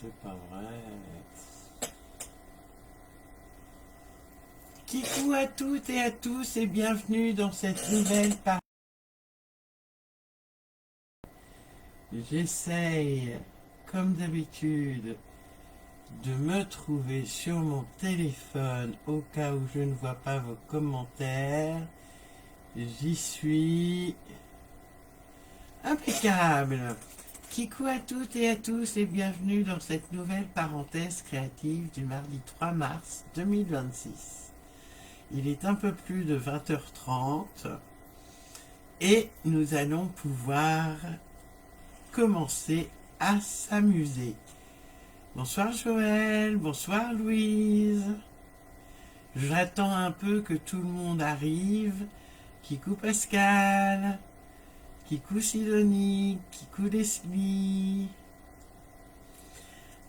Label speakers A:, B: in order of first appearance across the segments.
A: c'est pas vrai. Kikou à toutes et à tous et bienvenue dans cette nouvelle partie. J'essaye, comme d'habitude, de me trouver sur mon téléphone au cas où je ne vois pas vos commentaires. J'y suis. Impeccable. Kikou à toutes et à tous et bienvenue dans cette nouvelle parenthèse créative du mardi 3 mars 2026. Il est un peu plus de 20h30 et nous allons pouvoir commencer à s'amuser. Bonsoir Joël, bonsoir Louise. J'attends un peu que tout le monde arrive. Kikou Pascal, Kikou Sidonie, Kikou Leslie.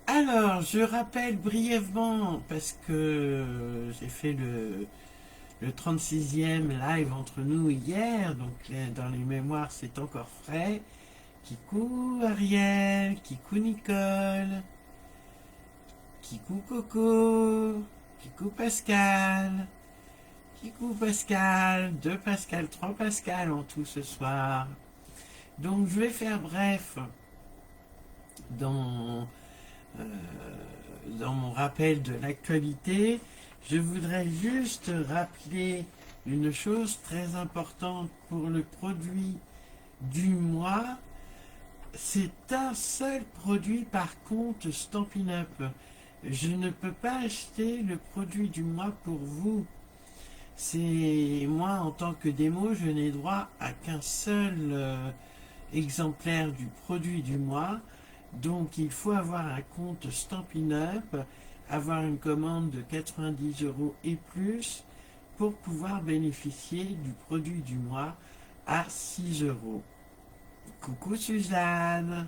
A: Alors, je rappelle brièvement, parce que j'ai fait le 36e live entre nous hier, donc dans les mémoires c'est encore frais. Kikou Ariel, Kikou Nicole, Kikou Coco, Kikou Pascal, Kikou Pascal, 2 Pascal, 3 Pascal en tout ce soir. Donc je vais faire bref dans mon rappel de l'actualité. Je voudrais juste rappeler une chose très importante pour le produit du mois. C'est un seul produit par compte Stampin' Up. Je ne peux pas acheter le produit du mois pour vous. C'est moi en tant que démo, je n'ai droit à qu'un seul exemplaire du produit du mois. Donc il faut avoir un compte Stampin' Up, avoir une commande de 90 € et plus pour pouvoir bénéficier du produit du mois à 6 €. Coucou Suzanne.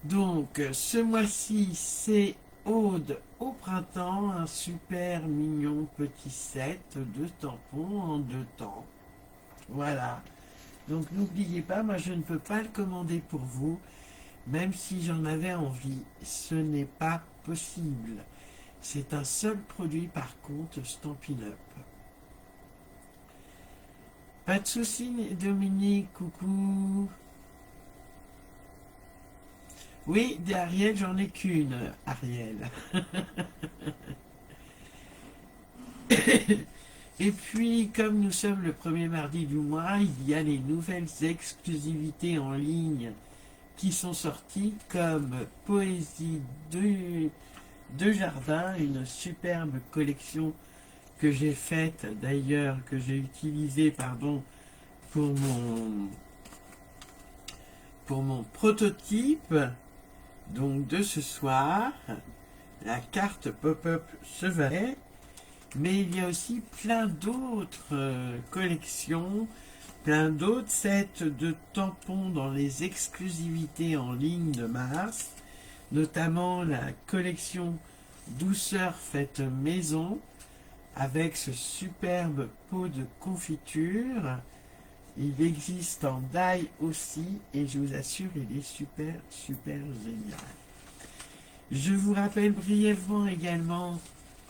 A: Donc ce mois-ci c'est Aude au printemps, un super mignon petit set de tampons en 2 temps. Voilà. Donc n'oubliez pas, moi je ne peux pas le commander pour vous. Même si j'en avais envie, ce n'est pas possible. C'est un seul produit par contre Stampin' Up. Pas de soucis Dominique, coucou. Oui, d'Ariel, j'en ai qu'une, Ariel. Et puis, comme nous sommes le premier mardi du mois, il y a les nouvelles exclusivités en ligne qui sont sorties comme Poésie de Jardin, une superbe collection que j'ai faite d'ailleurs, que j'ai utilisée pour mon prototype donc de ce soir, la carte pop-up chevalet, mais il y a aussi plein d'autres collections, plein d'autres sets de tampons dans les exclusivités en ligne de mars, notamment la collection Douceur faite maison avec ce superbe pot de confiture. Il existe en die aussi et je vous assure il est super génial. Je vous rappelle brièvement également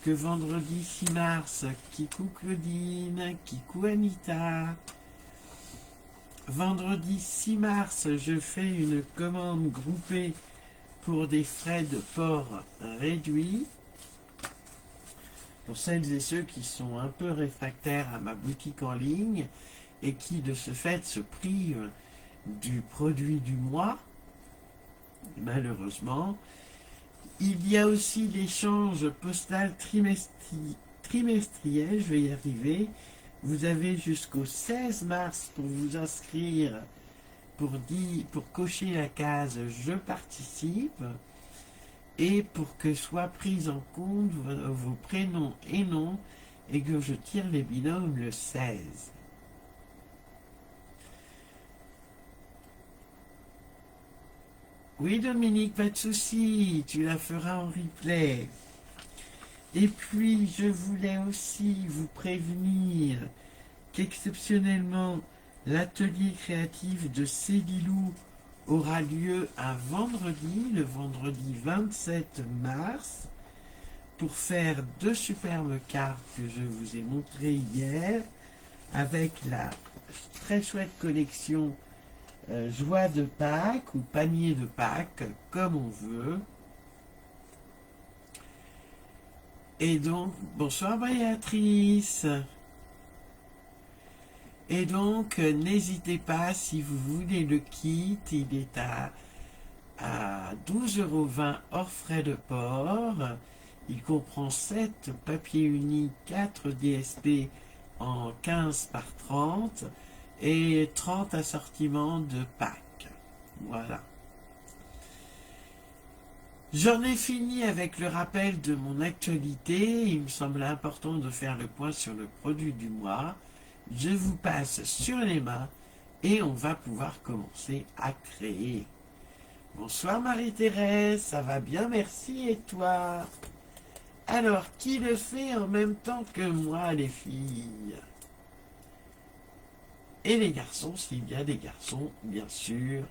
A: que vendredi 6 mars, Kikou Claudine, Kikou Anita. Vendredi 6 mars, je fais une commande groupée pour des frais de port réduits. Pour celles et ceux qui sont un peu réfractaires à ma boutique en ligne et qui de ce fait se privent du produit du mois, malheureusement. Il y a aussi l'échange postal trimestriel, je vais y arriver. Vous avez jusqu'au 16 mars pour vous inscrire, pour cocher la case « Je participe » et pour que soient pris en compte vos prénoms et noms et que je tire les binômes le 16. Oui Dominique, pas de souci, tu la feras en replay. Et puis je voulais aussi vous prévenir qu'exceptionnellement l'atelier créatif de Célilou aura lieu un vendredi, le vendredi 27 mars, pour faire deux superbes cartes que je vous ai montrées hier, avec la très chouette collection Joie de Pâques ou Panier de Pâques, comme on veut. Et donc, bonsoir Béatrice. Et donc, n'hésitez pas, si vous voulez le kit, il est à 12,20 € hors frais de port. Il comprend 7 papiers unis, 4 DSP en 15 par 30 et 30 assortiments de packs. Voilà. J'en ai fini avec le rappel de mon actualité. Il me semblait important de faire le point sur le produit du mois. Je vous passe sur les mains et on va pouvoir commencer à créer. Bonsoir Marie-Thérèse, ça va bien, merci, et toi? Alors, qui le fait en même temps que moi, les filles? Et les garçons, s'il y a des garçons, bien sûr.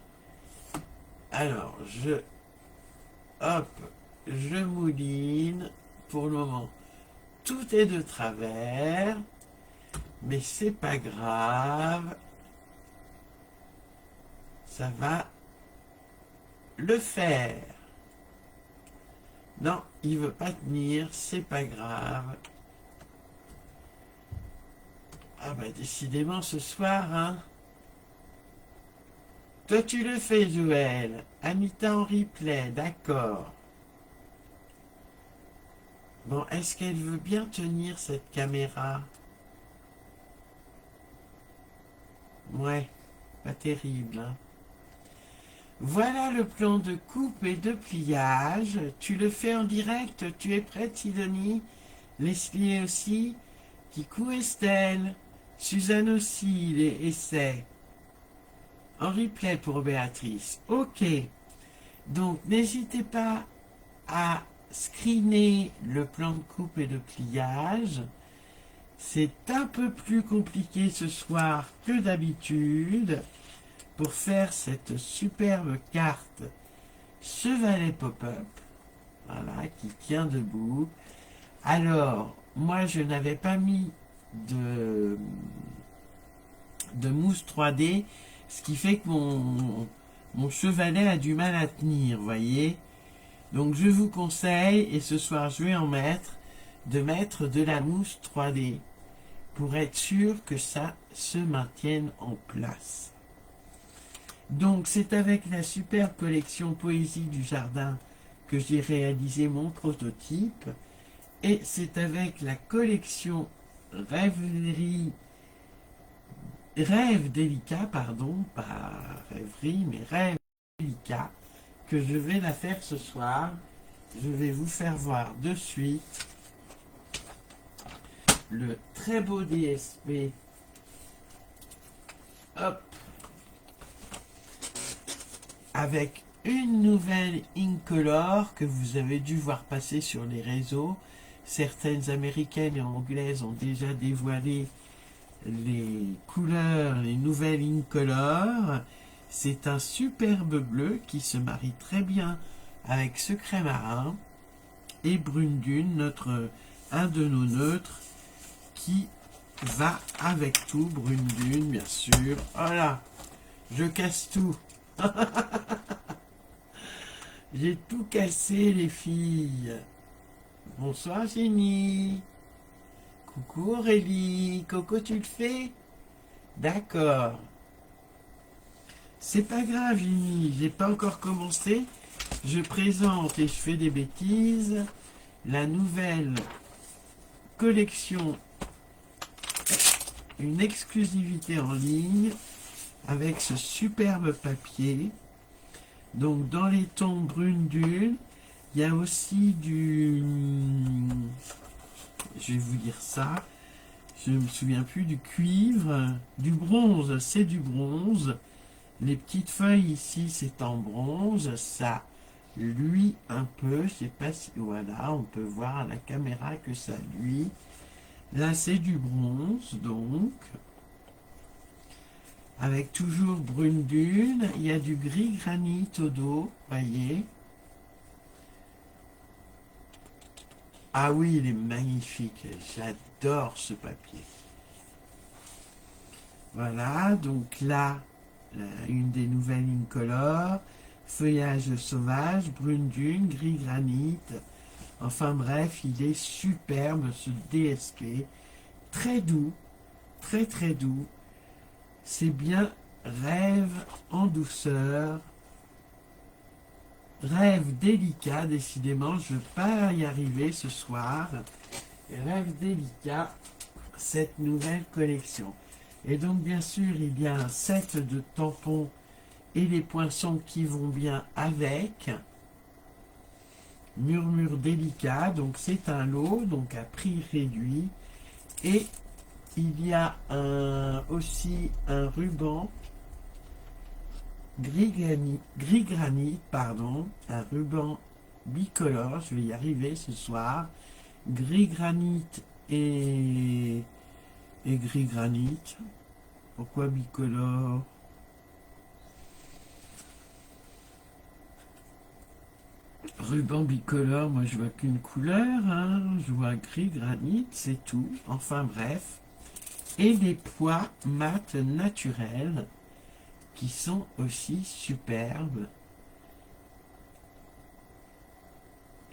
A: Alors, je mouline. Pour le moment, tout est de travers, mais c'est pas grave. Ça va le faire. Non, il veut pas tenir, c'est pas grave. Ah bah décidément ce soir, hein. Toi tu le fais, Joël. Anita en replay, d'accord. Bon, est-ce qu'elle veut bien tenir cette caméra? Ouais, pas terrible, hein. Voilà le plan de coupe et de pliage. Tu le fais en direct. Tu es prête, Sidonie? Leslie aussi. Kikou Estelle. Suzanne aussi, les essais. En replay pour Béatrice. Ok. Donc, n'hésitez pas à screener le plan de coupe et de pliage. C'est un peu plus compliqué ce soir que d'habitude pour faire cette superbe carte Chevalet Pop-up, voilà, qui tient debout. Alors, moi je n'avais pas mis de mousse 3D, ce qui fait que mon chevalet a du mal à tenir, voyez. Donc je vous conseille, et ce soir je vais en mettre, de mettre de la mousse 3D pour être sûr que ça se maintienne en place. Donc c'est avec la superbe collection Poésie du Jardin que j'ai réalisé mon prototype, et c'est avec la collection Rêve délicat, pardon, pas rêverie, mais Rêve délicat, que je vais la faire ce soir. Je vais vous faire voir de suite le très beau DSP. Hop, avec une nouvelle Incolor que vous avez dû voir passer sur les réseaux. Certaines américaines et anglaises ont déjà dévoilé les couleurs, les nouvelles Incolor. C'est un superbe bleu qui se marie très bien avec Secret Marin et Brune Dune, un de nos neutres qui va avec tout. Brune Dune, bien sûr. Voilà, je casse tout. J'ai tout cassé, les filles. Bonsoir, Jenny. Coucou, Aurélie. Coco, tu le fais? D'accord. C'est pas grave, Jenny. J'ai pas encore commencé. Je présente et je fais des bêtises. La nouvelle collection, une exclusivité en ligne avec ce superbe papier. Donc dans les tons brune dune, il y a aussi je vais vous dire ça, je ne me souviens plus, du cuivre, du bronze, c'est du bronze. Les petites feuilles ici, c'est en bronze, ça luit un peu, je sais pas si, voilà, on peut voir à la caméra que ça luit. Là, c'est du bronze, donc. avec toujours brune dune. Il y a du gris granit au dos, voyez. Ah oui, il est magnifique. J'adore ce papier. Voilà, donc là, une des nouvelles incolores. Feuillage sauvage, brune dune, gris granit. Enfin bref, il est superbe ce DSP. Très doux, très très doux. C'est bien rêve en douceur. Rêve délicat, décidément, je ne vais pas y arriver ce soir. Rêve délicat, cette nouvelle collection. Et donc, bien sûr, il y a un set de tampons et les poinçons qui vont bien avec. Murmure délicat, donc c'est un lot, donc à prix réduit. Et il y a aussi un ruban gris granit, pardon, un ruban bicolore, je vais y arriver ce soir, gris granit et gris granit. Pourquoi bicolore? Ruban bicolore, moi je vois qu'une couleur, hein. Je vois gris granit, c'est tout, enfin bref. Et des pois mat naturels qui sont aussi superbes.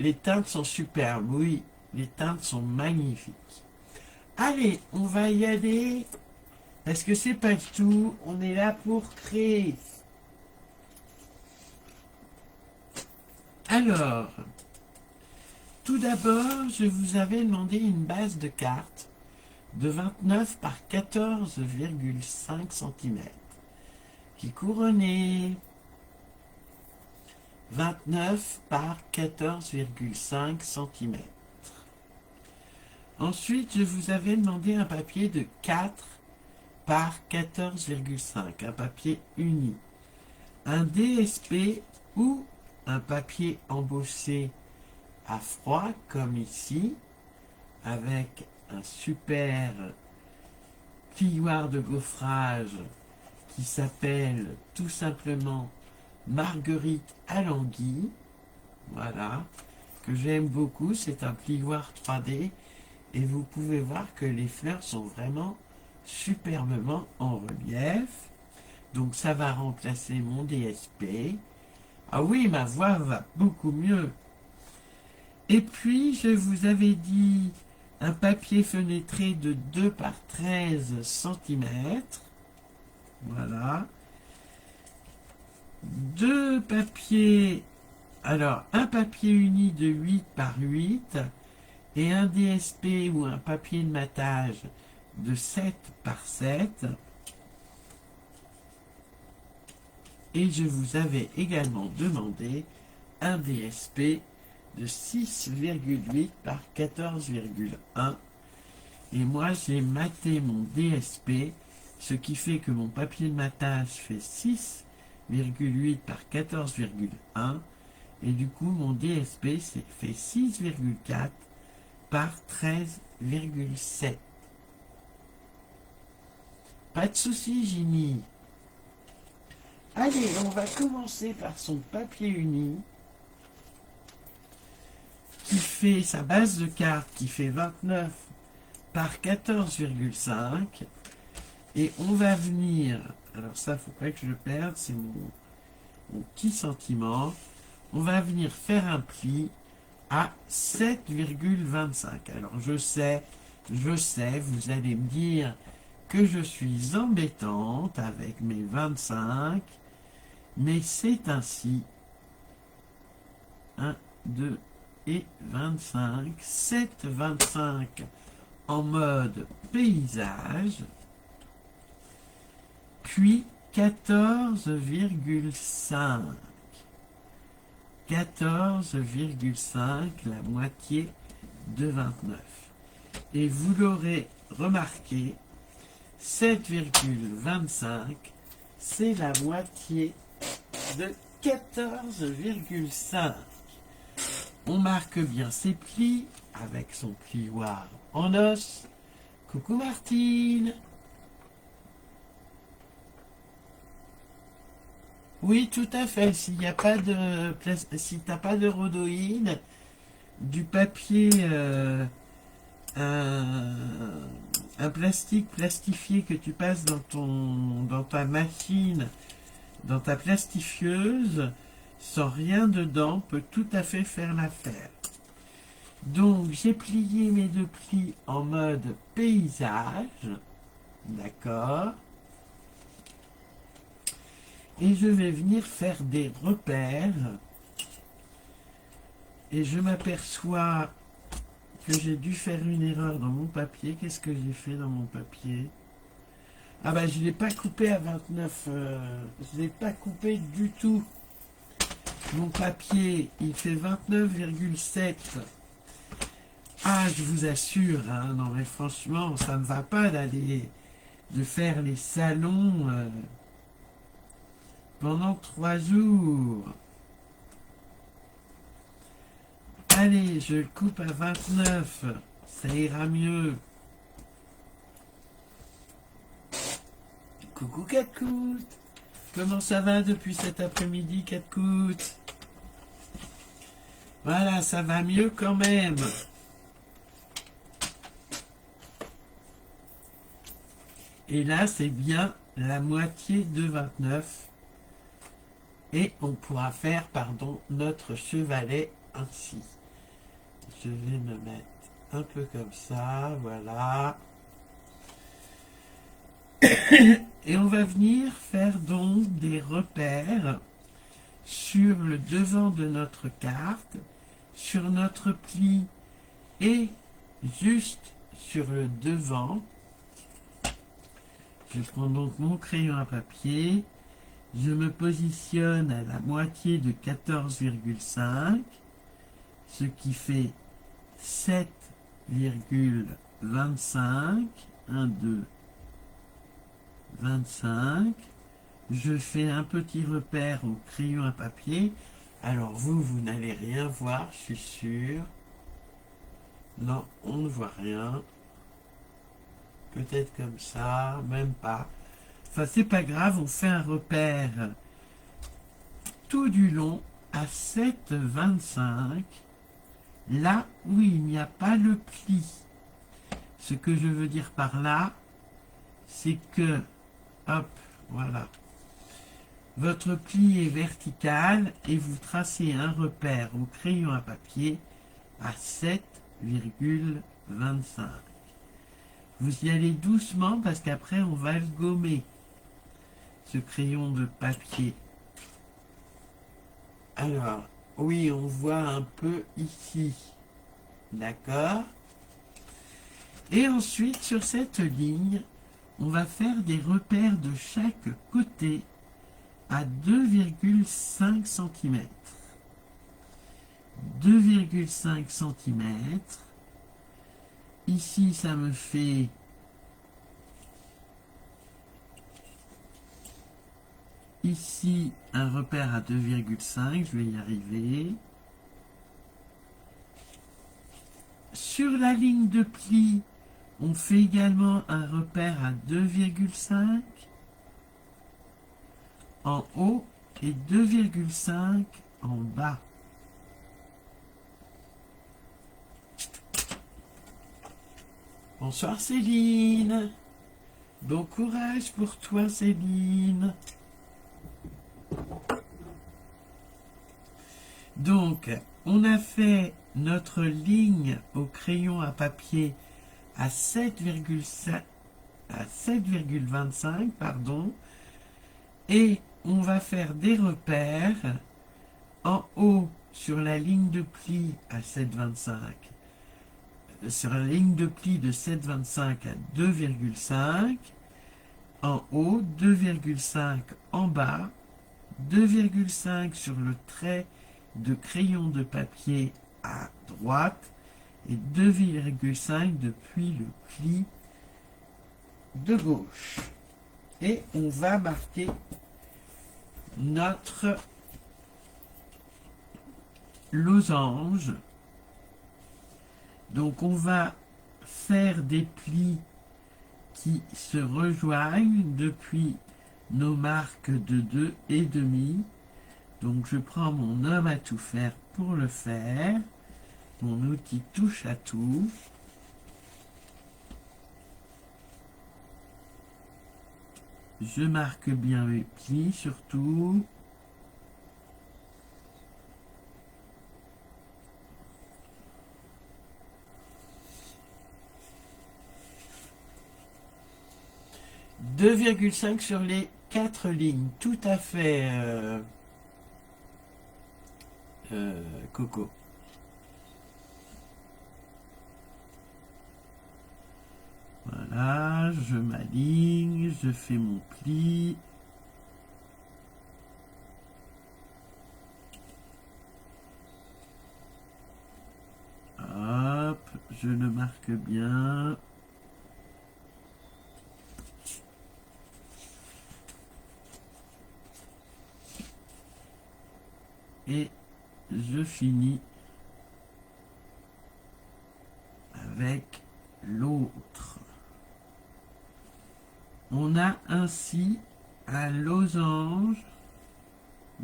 A: Les teintes sont superbes, oui, les teintes sont magnifiques. Allez, on va y aller, parce que c'est pas tout, on est là pour créer. Alors, tout d'abord, je vous avais demandé une base de cartes de 29 par 14,5 cm, qui couronnait 29 par 14,5 cm. Ensuite, je vous avais demandé un papier de 4 par 14,5, un papier uni. Un DSP ou un papier embossé à froid, comme ici, avec un super plioir de gaufrage qui s'appelle tout simplement Marguerite à l'anguille. Voilà, que j'aime beaucoup. C'est un plioir 3D et vous pouvez voir que les fleurs sont vraiment superbement en relief. Donc ça va remplacer mon DSP. Ah oui, ma voix va beaucoup mieux. Et puis, je vous avais dit un papier fenêtré de 2 par 13 cm. Voilà. Deux papiers, alors un papier uni de 8 par 8 et un DSP ou un papier de matage de 7 par 7. Et je vous avais également demandé un DSP de 6,8 par 14,1. Et moi, j'ai maté mon DSP, ce qui fait que mon papier de matage fait 6,8 par 14,1. Et du coup, mon DSP fait 6,4 par 13,7. Pas de souci, Ginny. Allez, on va commencer par son papier uni, qui fait sa base de carte, qui fait 29 par 14,5. Et on va venir, alors ça, faut pas que je le perde, c'est mon petit sentiment. On va venir faire un pli à 7,25. Alors je sais, vous allez me dire que je suis embêtante avec mes 25, mais c'est ainsi. 1, 2 et 25. 7,25 en mode paysage. Puis 14,5. 14,5, la moitié de 29. Et vous l'aurez remarqué, 7,25, c'est la moitié de 14,5. On marque bien ses plis avec son plioir en os. Coucou Martine. Oui, tout à fait. S'il n'y a pas de si t'as pas de rhodoïne, du papier, un, un plastique plastifié que tu passes dans ta machine, dans ta plastifieuse, sans rien dedans, peut tout à fait faire l'affaire. Donc j'ai plié mes deux plis en mode paysage, d'accord, et je vais venir faire des repères, et je m'aperçois que j'ai dû faire une erreur dans mon papier. Qu'est-ce que j'ai fait dans mon papier? Ah bah je ne l'ai pas coupé à 29, je ne l'ai pas coupé du tout. Mon papier, il fait 29,7. Ah, je vous assure, hein, non mais franchement, ça ne va pas de faire les salons pendant 3 jours. Allez, je le coupe à 29, ça ira mieux. Coucou Catcoute, comment ça va depuis cet après-midi Catcoute? Voilà, ça va mieux quand même. Et là, c'est bien la moitié de 29. Et on pourra faire, pardon, notre chevalet ainsi. Je vais me mettre un peu comme ça, voilà. Et on va venir faire donc des repères sur le devant de notre carte, sur notre pli et juste sur le devant. Je prends donc mon crayon à papier, je me positionne à la moitié de 14,5, ce qui fait 7,25, 1, 2, 25. Je fais un petit repère au crayon à papier. Alors vous n'allez rien voir, je suis sûr. Non, on ne voit rien. Peut-être comme ça, même pas. Enfin, c'est pas grave, on fait un repère tout du long à 7,25, là où il n'y a pas le pli. Ce que je veux dire par là, c'est que, hop, voilà, votre pli est vertical et vous tracez un repère au crayon à papier à 7,25. Vous y allez doucement parce qu'après on va le gommer, ce crayon de papier. Alors, oui, on voit un peu ici. D'accord? Et ensuite, sur cette ligne, on va faire des repères de chaque côté à 2,5 cm. 2,5 cm. Ici, ça me fait ici un repère à 2,5, je vais y arriver. Sur la ligne de pli, on fait également un repère à 2,5 en haut et 2,5 en bas. Bonsoir Céline. Bon courage pour toi Céline. Donc, on a fait notre ligne au crayon à papier à 7,25, pardon, et on va faire des repères en haut sur la ligne de pli à 7,25, sur la ligne de pli de 7,25 à 2,5, en haut 2,5 en bas, 2,5 sur le trait de crayon de papier à droite et 2,5 depuis le pli de gauche. Et on va marquer notre losange. Donc on va faire des plis qui se rejoignent depuis nos marques de 2,5. Donc je prends mon homme à tout faire pour le faire. Mon outil touche à tout. Je marque bien mes plis surtout. « 2,5 sur les 4 lignes. » Tout à fait, Coco. Voilà, je m'aligne, je fais mon pli. Hop, je le marque bien. Et je finis avec l'autre. On a ainsi un losange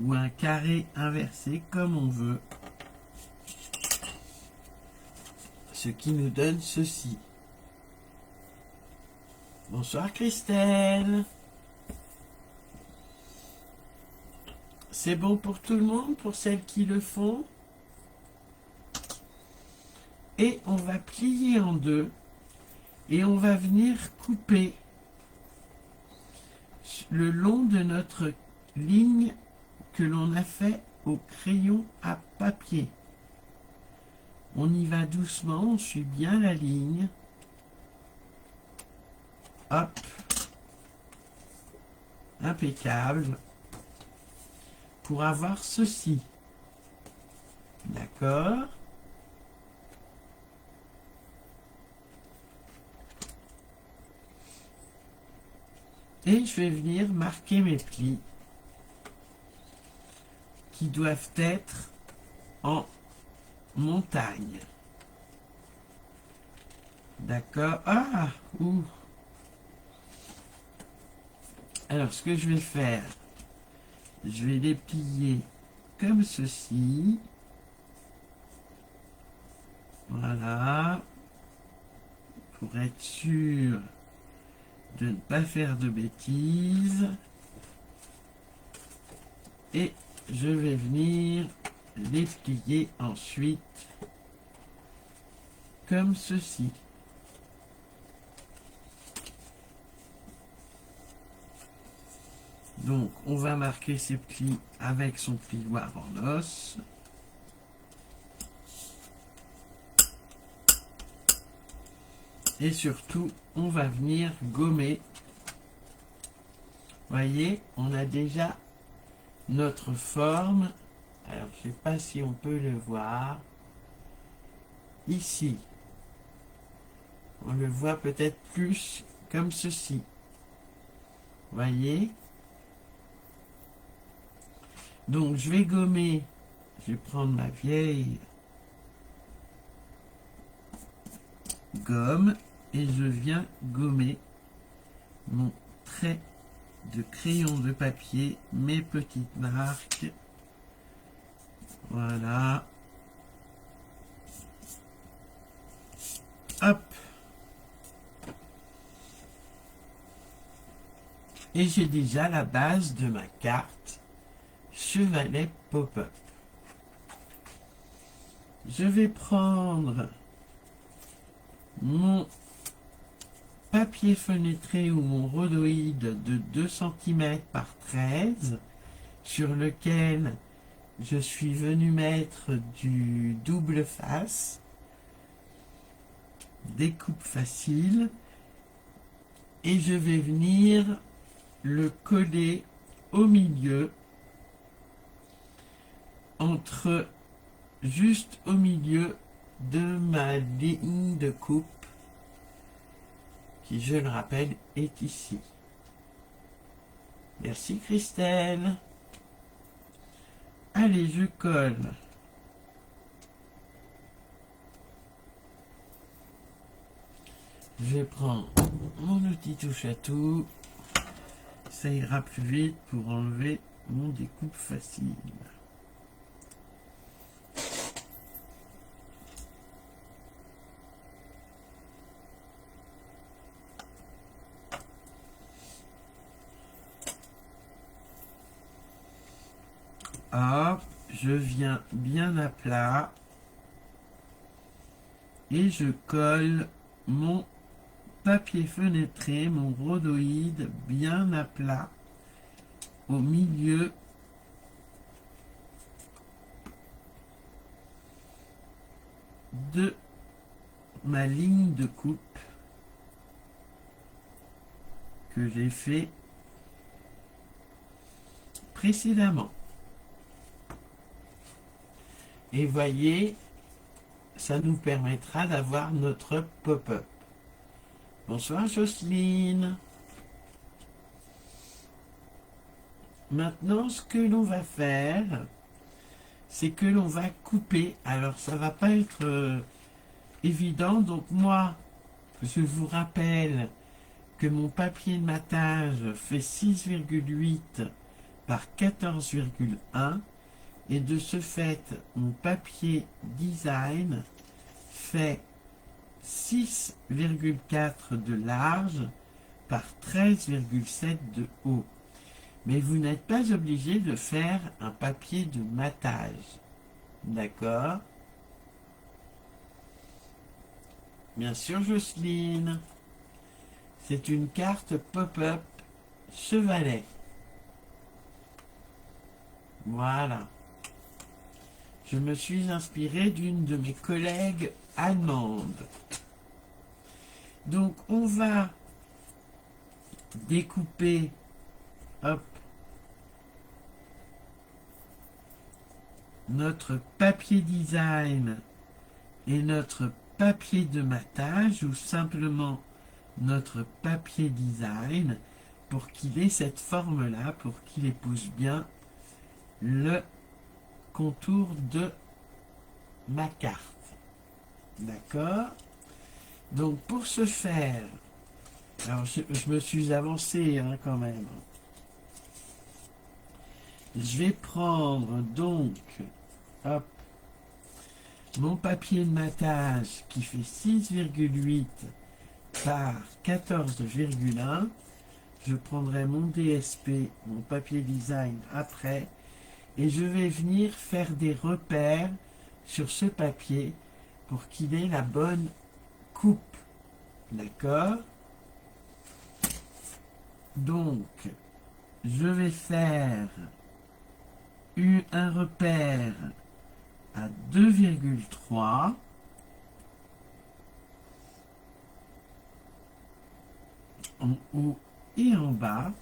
A: ou un carré inversé comme on veut, ce qui nous donne ceci. Bonsoir Christelle. C'est bon pour tout le monde, pour celles qui le font. Et on va plier en deux et on va venir couper le long de notre ligne que l'on a fait au crayon à papier. On y va doucement, on suit bien la ligne. Hop. Impeccable. Pour avoir ceci. D'accord. Et je vais venir marquer mes plis qui doivent être en montagne. D'accord. Ah, ouh. Alors, ce que je vais faire, je vais les plier comme ceci. Voilà. Pour être sûr de ne pas faire de bêtises. Et je vais venir les plier ensuite comme ceci. Donc, on va marquer ces plis avec son plioir en os. Et surtout, on va venir gommer. Voyez, on a déjà notre forme. Alors, je ne sais pas si on peut le voir. Ici, on le voit peut-être plus comme ceci. Voyez? Donc, je vais gommer. Je vais prendre ma vieille gomme et je viens gommer mon trait de crayon de papier, mes petites marques. Voilà. Hop. Et j'ai déjà la base de ma carte Chevalet Pop-up. Je vais prendre mon papier fenêtré ou mon rhodoïde de 2 cm par 13 sur lequel je suis venu mettre du double face, découpe facile, et je vais venir le coller au milieu, juste au milieu de ma ligne de coupe qui, je le rappelle, est ici. Merci Christelle. Allez, je colle. Je prends mon outil touche à tout. ça ira plus vite pour enlever mon découpe facile. Hop, je viens bien à plat et je colle mon papier fenêtré, mon rhodoïde bien à plat au milieu de ma ligne de coupe que j'ai fait précédemment. Et voyez, ça nous permettra d'avoir notre pop-up. Bonsoir Jocelyne. Maintenant, ce que l'on va faire, c'est que l'on va couper. Alors, ça va pas être évident. Donc moi, je vous rappelle que mon papier de matage fait 6,8 par 14,1. Et de ce fait, mon papier design fait 6,4 de large par 13,7 de haut. Mais vous n'êtes pas obligé de faire un papier de matage. D'accord? Bien sûr, Jocelyne. C'est une carte pop-up chevalet. Voilà. Je me suis inspiré d'une de mes collègues allemandes. Donc, on va découper, hop, notre papier design et notre papier de matage, ou simplement notre papier design, pour qu'il ait cette forme-là, pour qu'il épouse bien le contour de ma carte. D'accord? Donc pour ce faire, alors je me suis avancé quand même. Je vais prendre donc, hop, mon papier de matage qui fait 6,8 par 14,1. Je prendrai mon DSP, mon papier design après, et je vais venir faire des repères sur ce papier pour qu'il ait la bonne coupe. D'accord? Donc, je vais faire un repère à 2,3. En haut et en bas.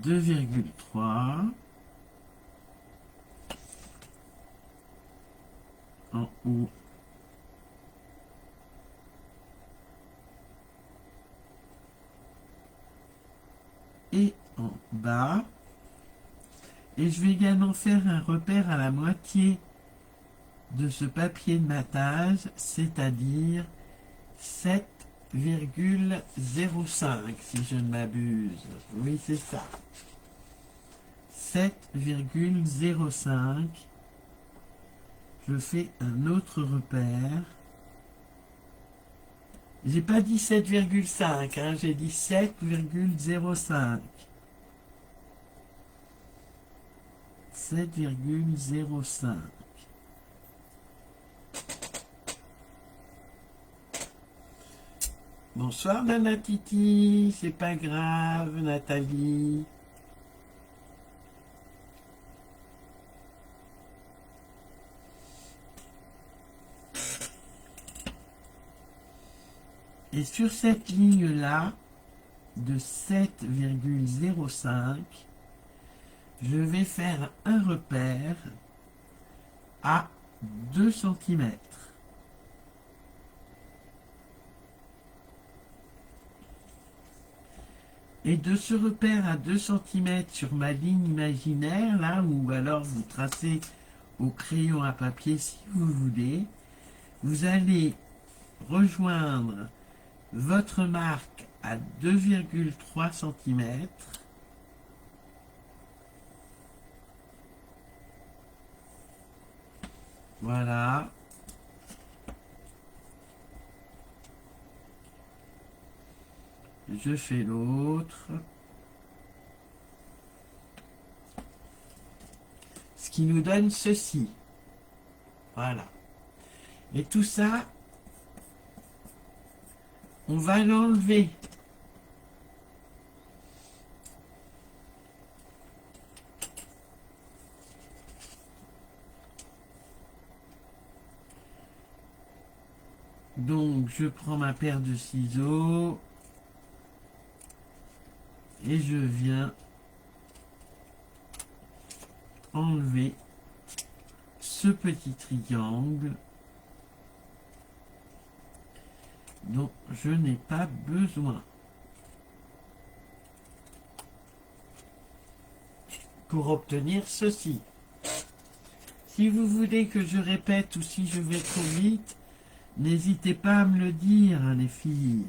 A: 2,3. En haut et en bas. Et je vais également faire un repère à la moitié de ce papier de matage, c'est-à-dire 7,05 si je ne m'abuse. Oui, c'est ça. 7,05. Je fais un autre repère. J'ai pas dit 7,5, hein, j'ai dit 7,05. 7,05. Bonsoir Nana Titi, c'est pas grave Nathalie. Et sur cette ligne-là, de 7,05, je vais faire un repère à 2 cm. Et de ce repère à 2 cm sur ma ligne imaginaire, là, ou alors vous tracez au crayon à papier si vous voulez, vous allez rejoindre votre marque à 2,3 cm. Voilà. Je fais l'autre. Ce qui nous donne ceci. Voilà. Et tout ça, on va l'enlever. Donc, je prends ma paire de ciseaux et je viens enlever ce petit triangle dont je n'ai pas besoin pour obtenir ceci. Si vous voulez que je répète ou si je vais trop vite, n'hésitez pas à me le dire, hein, les filles.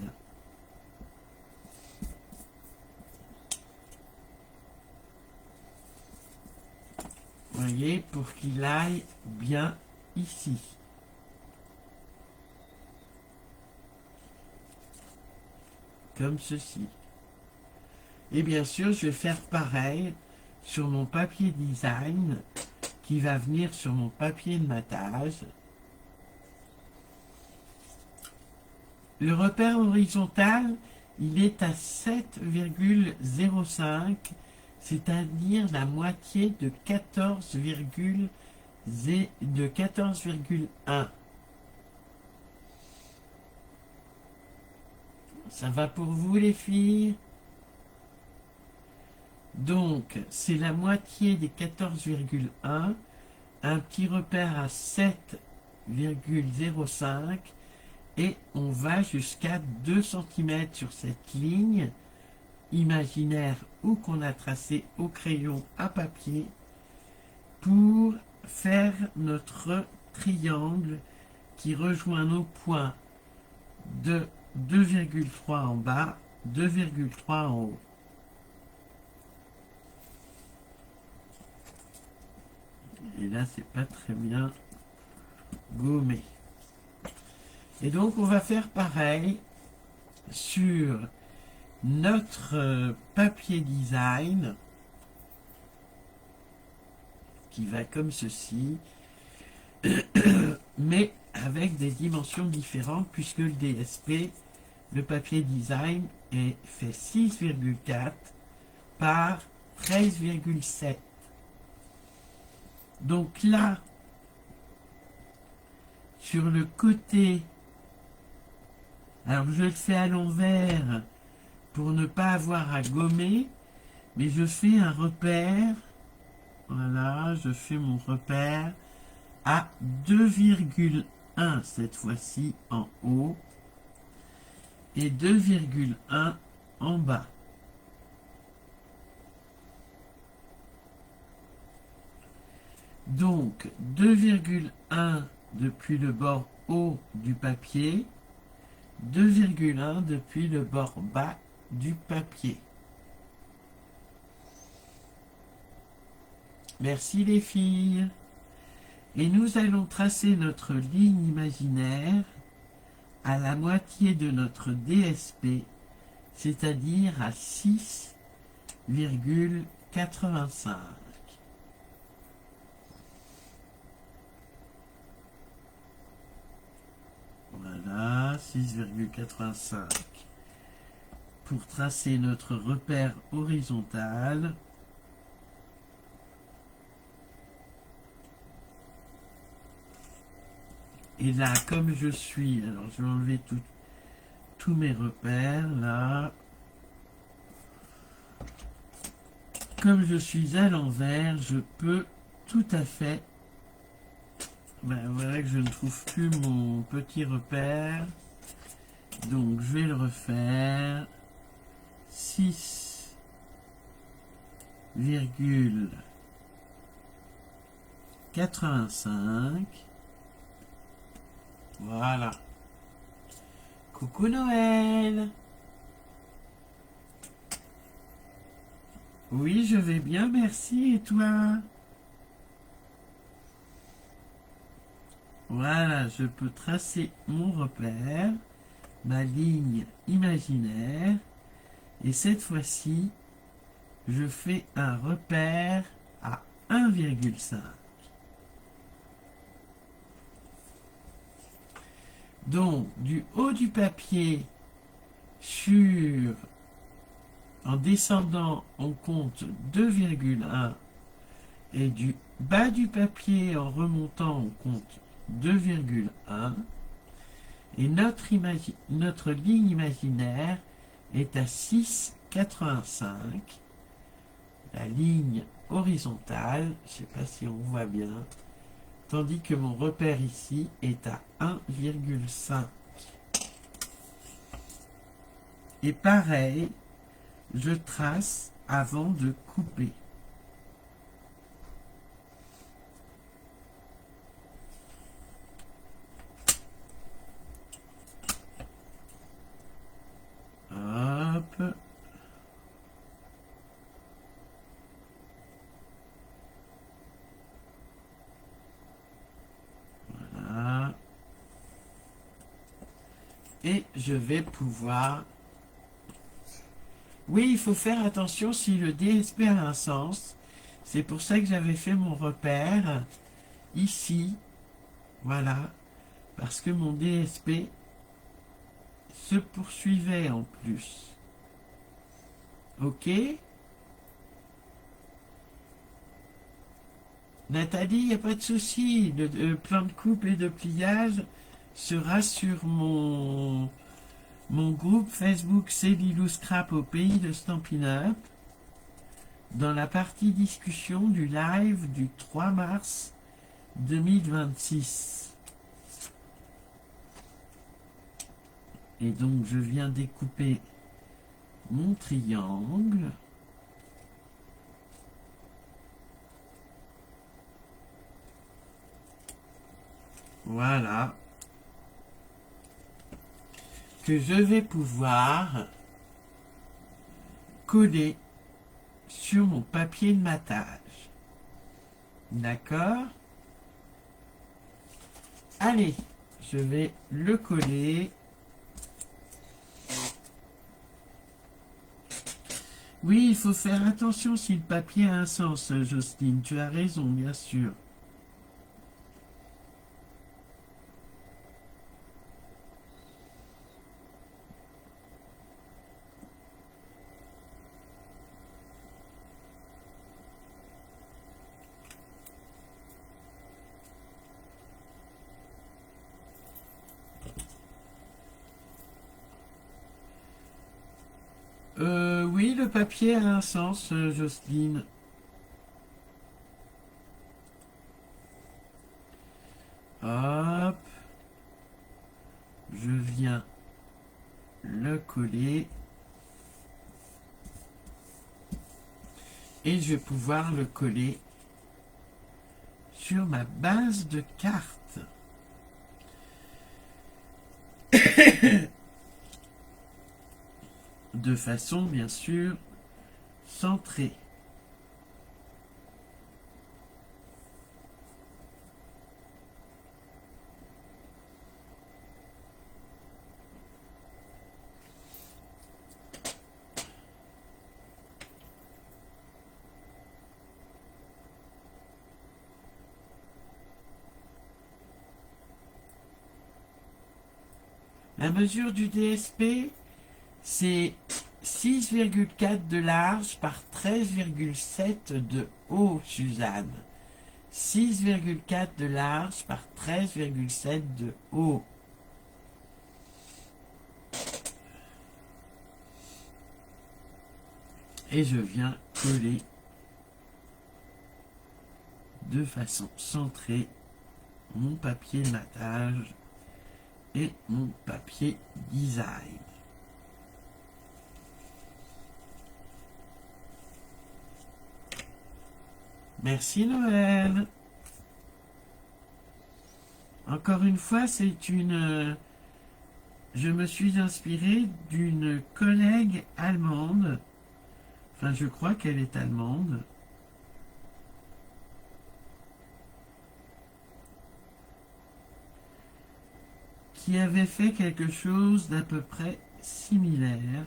A: Voyez, pour qu'il aille bien ici. Comme ceci. Et bien sûr, je vais faire pareil sur mon papier design qui va venir sur mon papier de matage. Le repère horizontal, il est à 7,05, c'est-à-dire la moitié de 14,1. Ça va pour vous les filles? Donc, c'est la moitié des 14,1, un petit repère à 7,05 et on va jusqu'à 2 cm sur cette ligne imaginaire ou qu'on a tracée au crayon à papier pour faire notre triangle qui rejoint nos points de 2,3 en bas, 2,3 en haut. Et là, c'est pas très bien gommé. Et donc, on va faire pareil sur notre papier design qui va comme ceci, mais avec des dimensions différentes puisque le DSP, le papier design, est fait 6,4 par 13,7. Donc là, sur le côté, alors je le fais à l'envers pour ne pas avoir à gommer, mais je fais un repère, voilà, je fais mon repère à 2,1 cette fois-ci en haut et 2,1 en bas. Donc 2,1 depuis le bord haut du papier, 2,1 depuis le bord bas du papier. Merci les filles. Et nous allons tracer notre ligne imaginaire à la moitié de notre DSP, c'est-à-dire à 6,85. Voilà, 6,85 pour tracer notre repère horizontal. Et là, comme je suis, alors je vais enlever tous mes repères, là. Comme je suis à l'envers, je peux tout à fait... Ben, voilà que je ne trouve plus mon petit repère. Donc, je vais le refaire. 6,85. Voilà. Coucou Noël. Oui, je vais bien, merci. Et toi? Voilà, je peux tracer mon repère, ma ligne imaginaire. Et cette fois-ci, je fais un repère à 1,5. Donc, du haut du papier sur, en descendant, on compte 2,1 et du bas du papier en remontant, on compte 2,1 et notre ligne imaginaire est à 6,85. La ligne horizontale, je ne sais pas si on voit bien, tandis que mon repère ici est à 1,5. Et pareil, je trace avant de couper. Hop. Voilà. Et je vais pouvoir... Oui, il faut faire attention si le DSP a un sens. C'est pour ça que j'avais fait mon repère ici. Voilà. Parce que mon DSP se poursuivait en plus. Ok? Nathalie, il n'y a pas de souci. Le plan de coupe et de pliage sera sur mon groupe Facebook Cellulose Scrap au pays de Stampin' Up dans la partie discussion du live du 3 mars 2026. Et donc je viens découper mon triangle. Voilà. Que je vais pouvoir coller sur mon papier de matage. D'accord? Allez, je vais le coller. Oui, il faut faire attention si le papier a un sens, Jocelyne. Tu as raison, bien sûr. Oui, le papier a un sens, Jocelyne. Hop. Je viens le coller. Et je vais pouvoir le coller sur ma base de carte. De façon, bien sûr, centrée. La mesure du DSP, c'est 6,4 de large par 13,7 de haut, Suzanne. 6,4 de large par 13,7 de haut. Et je viens coller de façon centrée mon papier de matage et mon papier design. Merci Noël. Encore une fois, c'est une... Je me suis inspiré d'une collègue allemande, Enfin, je crois qu'elle est allemande. Qui avait fait quelque chose d'à peu près similaire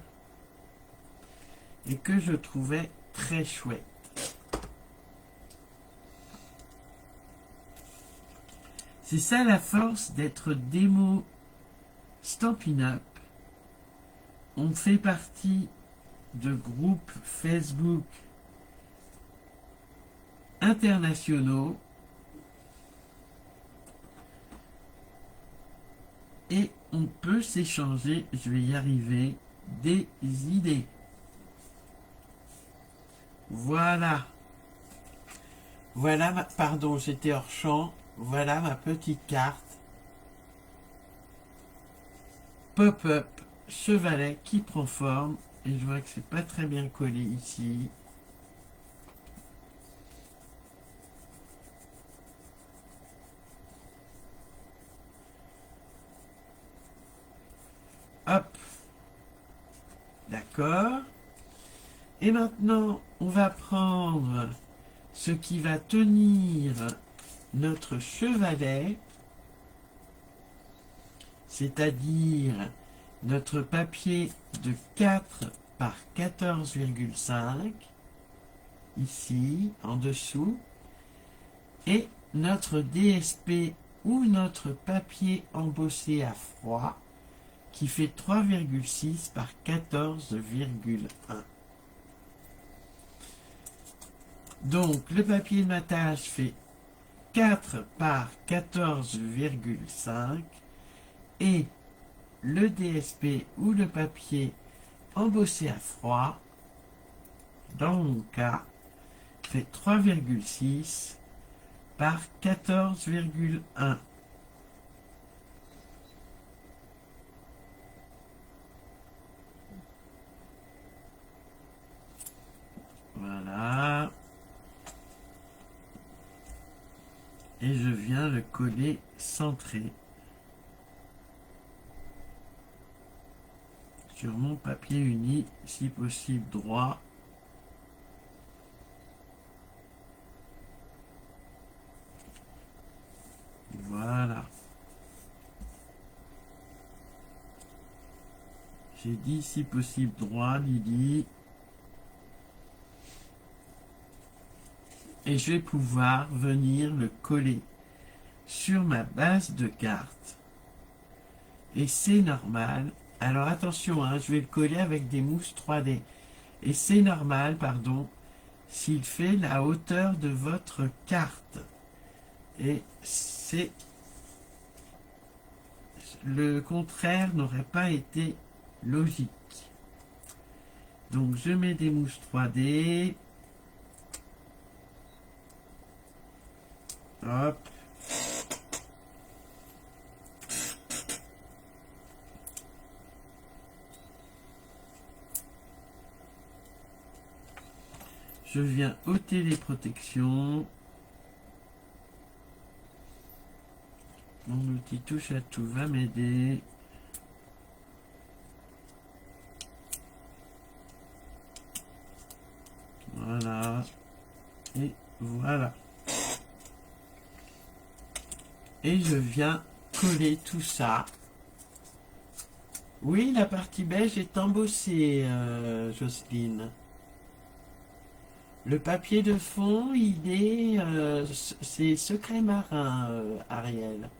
A: et que je trouvais très chouette. C'est ça la force d'être démo Stampin' Up. On fait partie de groupes Facebook internationaux et on peut s'échanger, je vais y arriver, des idées. Voilà. Voilà, pardon, j'étais hors champ. Voilà ma petite carte. Pop-up chevalet qui prend forme. Et je vois que c'est pas très bien collé ici. Hop. D'accord. Et maintenant, on va prendre ce qui va tenir notre chevalet, c'est-à-dire notre papier de 4 par 14,5, ici, en dessous, et notre DSP ou notre papier embossé à froid, qui fait 3,6 par 14,1. Donc, le papier de matage fait 4 par 14,5 et le DSP ou le papier embossé à froid, dans mon cas, fait 3,6 par 14,1. Voilà. Et je viens le coller centré sur mon papier uni, si possible droit. Voilà. J'ai dit si possible droit, Lydie. Et je vais pouvoir venir le coller sur ma base de cartes. Et c'est normal. Alors attention, hein, je vais le coller avec des mousses 3D. Et c'est normal, pardon, s'il fait la hauteur de votre carte. Et c'est... Le contraire n'aurait pas été logique. Donc je mets des mousses 3D. Hop. Je viens ôter les protections. Mon outil touche à tout va m'aider. Voilà. Et voilà. Et je viens coller tout ça. Oui, la partie beige est embossée, Jocelyne. Le papier de fond, il est... c'est secret marin, Ariel.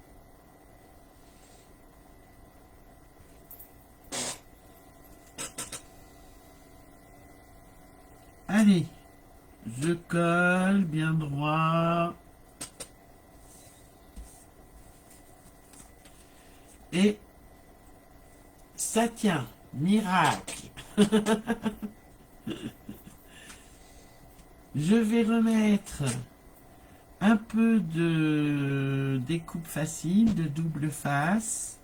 A: Allez, je colle bien droit. Et ça tient, miracle. Je vais remettre un peu de découpe facile, de double face,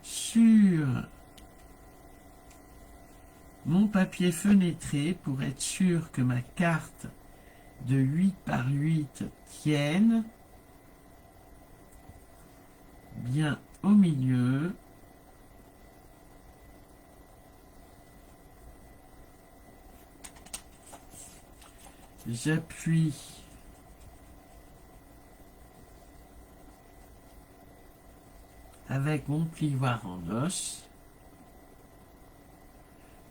A: sur mon papier fenêtré pour être sûr que ma carte de 8 par 8 tienne bien au milieu. J'appuie avec mon plioir en os.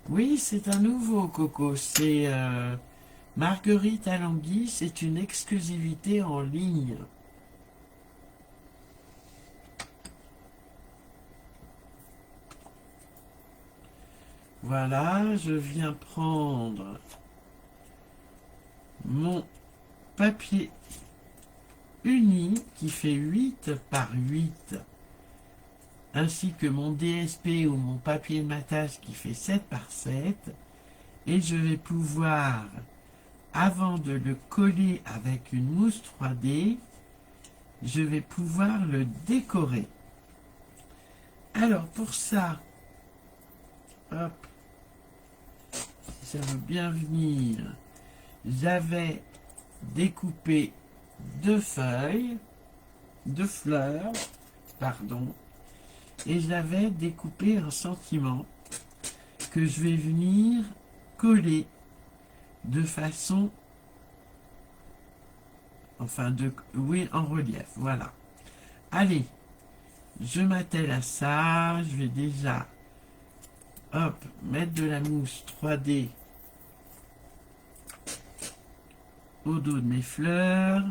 A: Oui, c'est un nouveau coco. C'est Marguerite à l'anguille. C'est une exclusivité en ligne. Voilà, je viens prendre mon papier uni qui fait 8 par 8, ainsi que mon DSP ou mon papier de matage qui fait 7 par 7, et je vais pouvoir, avant de le coller avec une mousse 3D, je vais pouvoir le décorer. Alors pour ça, hop, si ça veut bien venir, j'avais découpé deux fleurs, pardon, et j'avais découpé un sentiment que je vais venir coller de façon, enfin oui, en relief, voilà. Allez, je m'attelle à ça, je vais déjà, hop, mettre de la mousse 3D au dos de mes fleurs.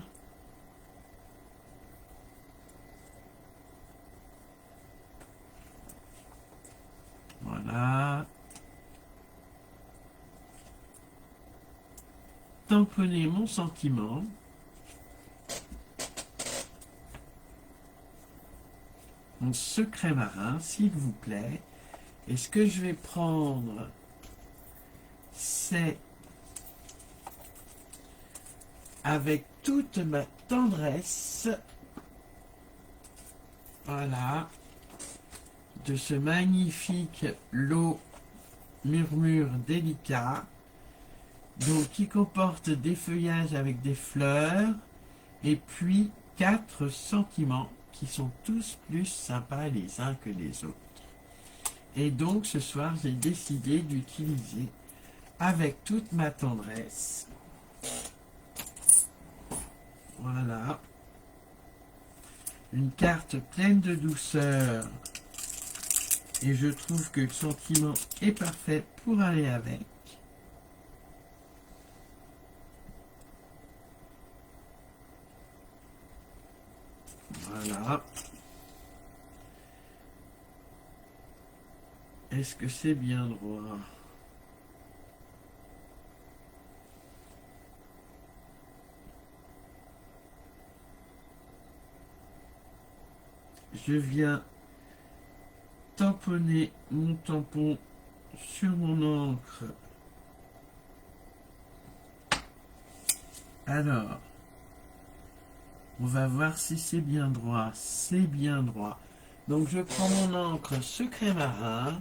A: Voilà. Tamponner mon sentiment. Mon secret marin, s'il vous plaît. Et ce que je vais prendre, c'est, avec toute ma tendresse, voilà, de ce magnifique lot murmure délicat, donc qui comporte des feuillages avec des fleurs, et puis 4 sentiments qui sont tous plus sympas les uns que les autres. Et donc ce soir, j'ai décidé d'utiliser avec toute ma tendresse, voilà, une carte pleine de douceur, et je trouve que le sentiment est parfait pour aller avec. Voilà. Est-ce que c'est bien droit? Je viens tamponner mon tampon sur mon encre. Alors, on va voir si c'est bien droit. C'est bien droit. Donc je prends mon encre secret marin.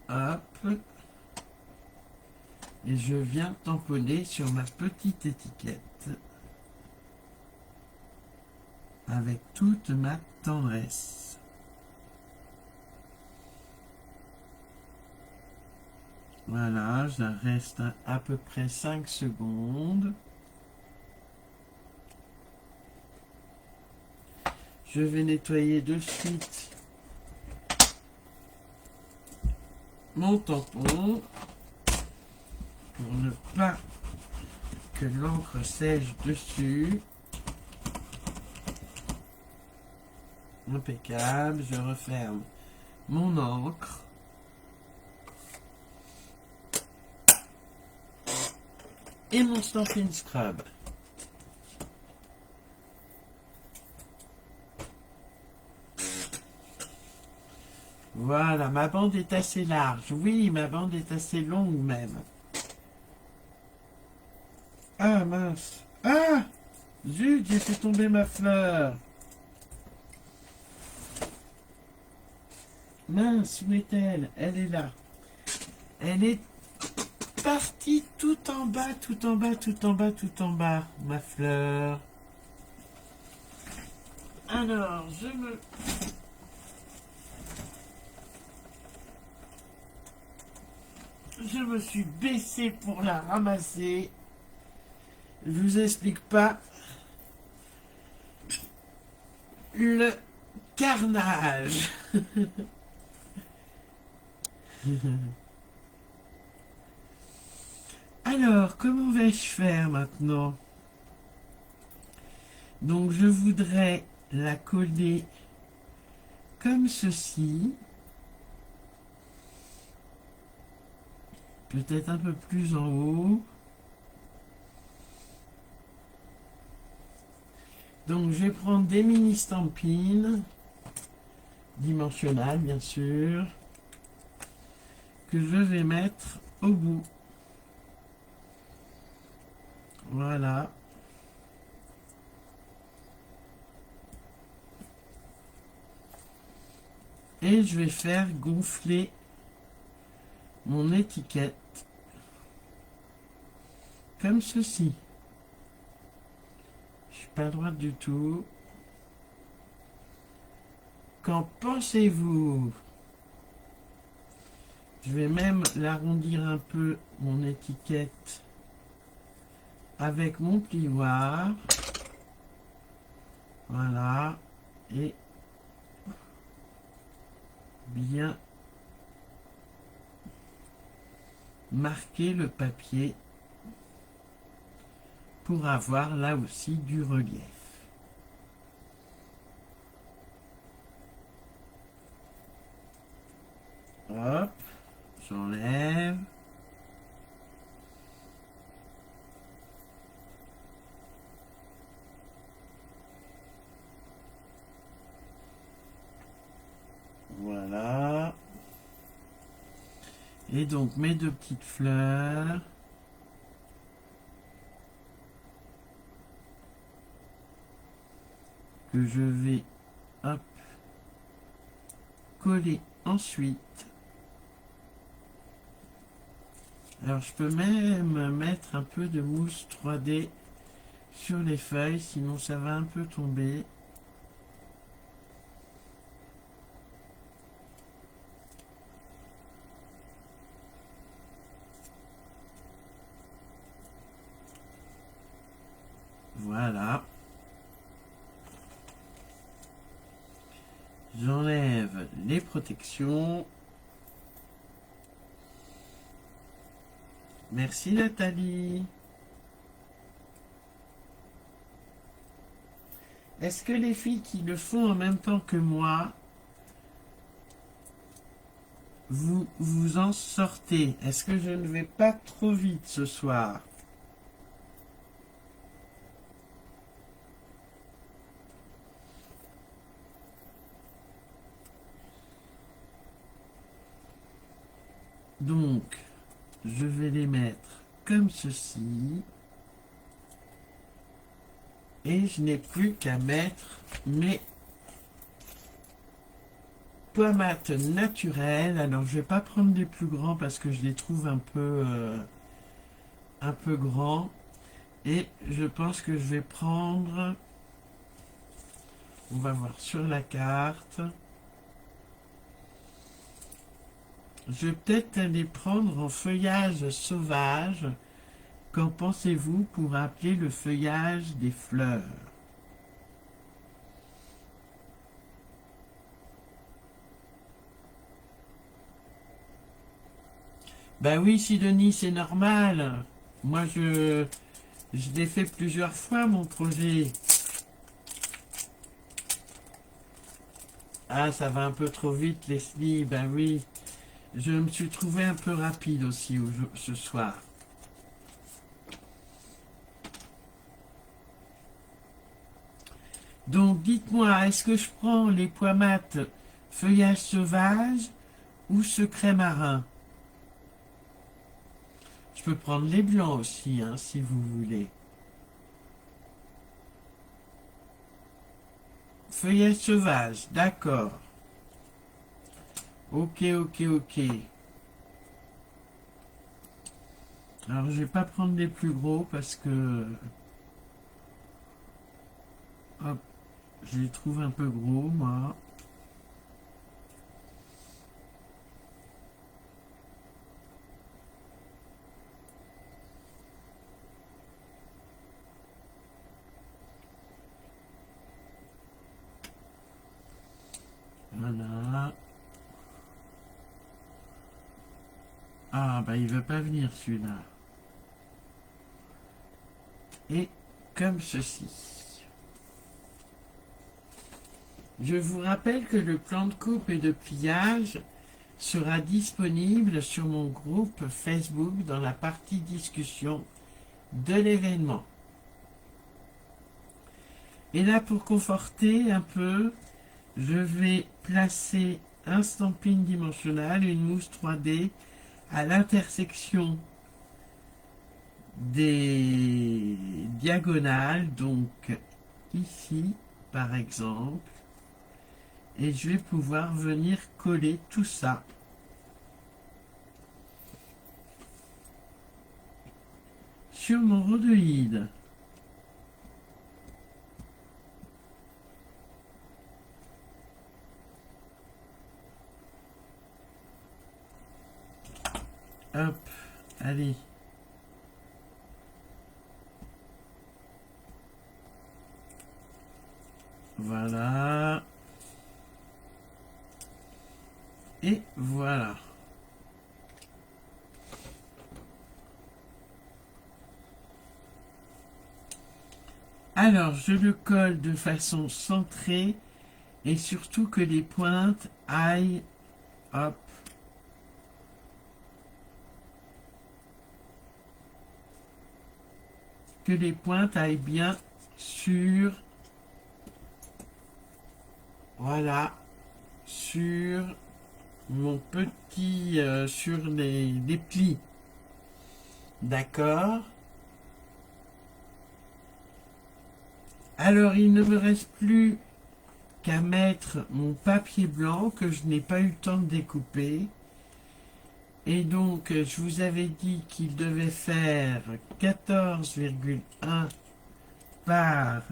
A: Hop. Et je viens tamponner sur ma petite étiquette avec toute ma tendresse. Voilà, ça reste à peu près 5 secondes. Je vais nettoyer de suite mon tampon pour ne pas que l'encre sèche dessus. Impeccable, je referme mon encre. Et mon Stampin' Scrub. Voilà, ma bande est assez large. Oui, ma bande est assez longue même. Ah mince. Ah zut, j'ai fait tomber ma fleur. Mince, où est-elle? Elle est là. Elle est partie tout en bas, tout en bas, tout en bas, tout en bas, ma fleur. Alors, je me je me suis baissé pour la ramasser. Je vous explique pas le carnage. Alors, comment vais-je faire maintenant? Donc, je voudrais la coller comme ceci. Peut-être un peu plus en haut. Donc, je vais prendre des mini stampines, dimensionnales bien sûr, que je vais mettre au bout. Voilà. Et je vais faire gonfler mon étiquette comme ceci. Je suis pas droite du tout. Qu'en pensez-vous? Je vais même l'arrondir un peu mon étiquette avec mon plioir. Voilà. Et bien marquer le papier pour avoir là aussi du relief. Hop, j'enlève. Voilà. Et donc mes deux petites fleurs. Que je vais, hop, coller ensuite. Alors je peux même mettre un peu de mousse 3D sur les feuilles, sinon ça va un peu tomber. Voilà. J'enlève les protections. Merci Nathalie. Est-ce que les filles qui le font en même temps que moi, vous vous en sortez? Est-ce que je ne vais pas trop vite ce soir? Donc, je vais les mettre comme ceci. Et je n'ai plus qu'à mettre mes pommades naturelles. Alors, je vais pas prendre les plus grands parce que je les trouve un peu grands. Et je pense que je vais prendre... On va voir sur la carte. Je vais peut-être les prendre en feuillage sauvage. Qu'en pensez-vous pour appeler le feuillage des fleurs? Ben oui, Sidonie, c'est normal. Moi, je l'ai fait plusieurs fois, mon projet. Ah, ça va un peu trop vite, Leslie. Ben oui. Je me suis trouvé un peu rapide aussi ce soir. Donc, dites-moi, est-ce que je prends les pois mat feuillage sauvage ou secret marin? Je peux prendre les blancs aussi, hein, si vous voulez. Feuillage sauvage, d'accord. Ok, ok, ok. Alors, je vais pas prendre les plus gros parce que... Hop, je les trouve un peu gros, moi. Voilà. Ah, bah il veut pas venir celui-là. Et comme ceci. Je vous rappelle que le plan de coupe et de pliage sera disponible sur mon groupe Facebook dans la partie discussion de l'événement. Et là, pour conforter un peu, je vais placer un stamping dimensionnel, une mousse 3D à l'intersection des diagonales, donc ici par exemple, et je vais pouvoir venir coller tout ça sur mon rhodoïde. Hop, allez. Voilà. Et voilà. Alors, je le colle de façon centrée et surtout que les pointes aillent, hop, que les pointes aillent bien sur, voilà, sur mon petit, sur les plis. D'accord? Alors, il ne me reste plus qu'à mettre mon papier blanc que je n'ai pas eu le temps de découper. Et donc, je vous avais dit qu'il devait faire 14,1 par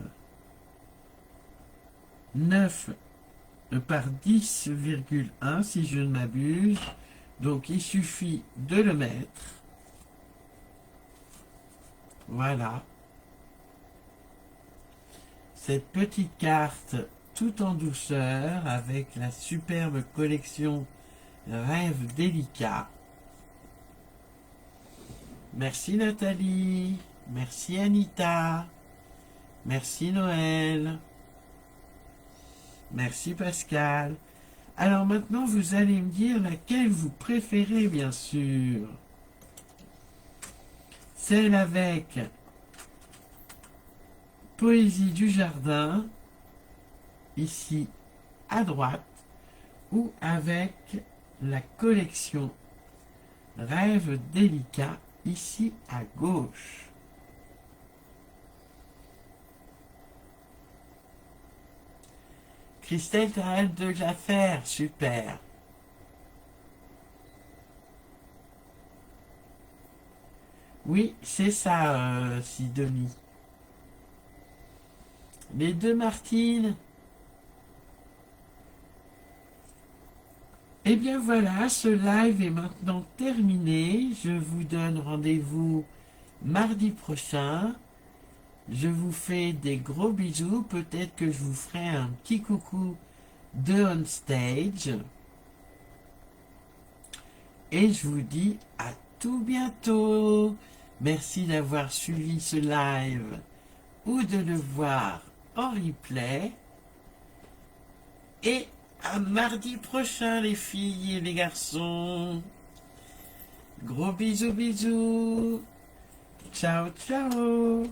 A: 9 par 10,1 si je ne m'abuse. Donc, il suffit de le mettre. Voilà. Cette petite carte tout en douceur avec la superbe collection Rêve délicat. Merci Nathalie, merci Anita, merci Noël, merci Pascal. Alors maintenant vous allez me dire laquelle vous préférez bien sûr. Celle avec Poésie du jardin, ici à droite, ou avec la collection Rêve délicat, ici à gauche. Christelle, t'as hâte de la faire, super. Oui, c'est ça, Sidonie. Les deux Martine. Et bien voilà, ce live est maintenant terminé. Je vous donne rendez-vous mardi prochain. Je vous fais des gros bisous. Peut-être que je vous ferai un petit coucou de on stage. Et je vous dis à tout bientôt. Merci d'avoir suivi ce live ou de le voir en replay. Et à mardi prochain les filles et les garçons. Gros bisous bisous. Ciao ciao.